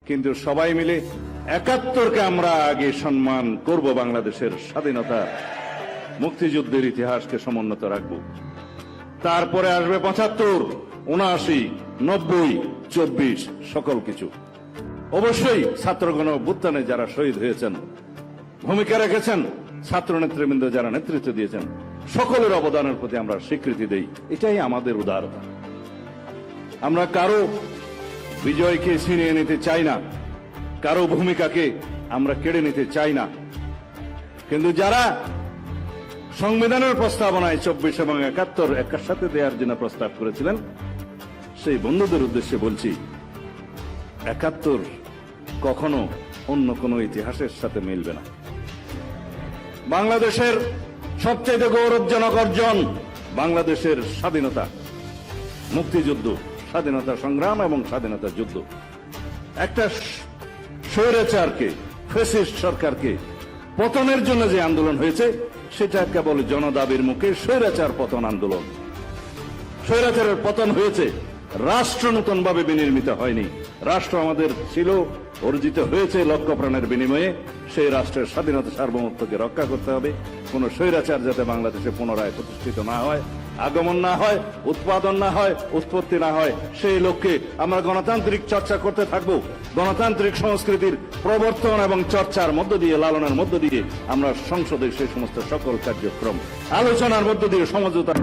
কিন্তু সবাই মিলে ৭১কে আমরা আগে সম্মান করব, বাংলাদেশের স্বাধীনতা মুক্তিযুদ্ধের ইতিহাসকে সমুন্নত রাখব। তারপরে আসবে ৭৫, ৭৯, ৯০, ২৪ সকল কিছু। অবশ্যই ছাত্রগণ অভ্যুত্থানে যারা শহীদ হয়েছেন, ভূমিকা রেখেছেন, ছাত্র নেতৃবৃন্দ যারা নেতৃত্ব দিয়েছেন, সকলের অবদানের প্রতি আমরা স্বীকৃতি দেই। এটাই আমাদের উদারতা। আমরা কারো বিজয়কে ছিনিয়ে নিতে চাই না, কারো ভূমিকাকে আমরা কেড়ে নিতে চাই না। কিন্তু যারা সংবিধানের প্রস্তাবনায় ২৪ এবং ৭১ একসাথে দেওয়ার জন্য প্রস্তাব করেছিলেন, সেই বন্ধুদের উদ্দেশ্যে বলছি, ৭১ কখনো অন্য কোনো ইতিহাসের সাথে মিলবে না। বাংলাদেশের সবচেয়ে গৌরবজনক অর্জন বাংলাদেশের স্বাধীনতা, মুক্তিযুদ্ধ, স্বাধীনতা সংগ্রাম এবং স্বাধীনতা যুদ্ধ। একটা স্বৈরাচারকে, ফ্যাসিস্ট সরকারকে পতনের জন্য যে আন্দোলন হয়েছে, সেটা কেবল জনদাবির মুখে স্বৈরাচার পতন আন্দোলন। স্বৈরাচারের পতন হয়েছে, রাষ্ট্র নতুন ভাবে বিনির্মিত হয়নি। রাষ্ট্র আমাদের ছিল, অর্জিত হয়েছে লক্ষ প্রাণের বিনিময়ে। সেই রাষ্ট্রের স্বাধীনতা সার্বভৌমত্বকে রক্ষা করতে হবে। কোন স্বৈরাচার যাতে বাংলাদেশে পুনরায় প্রতিষ্ঠিত না হয়, আগমন না হয়, উৎপাদন না হয়, উৎপত্তি না হয়, সেই লক্ষ্যে আমরা গণতান্ত্রিক চর্চা করতে থাকব। গণতান্ত্রিক সংস্কৃতির প্রবর্তন এবং চর্চার মধ্য দিয়ে, লালনের মধ্য দিয়ে আমরা সংসদে সেই সমস্ত সকল কার্যক্রম আলোচনার মধ্য দিয়ে সমঝোতা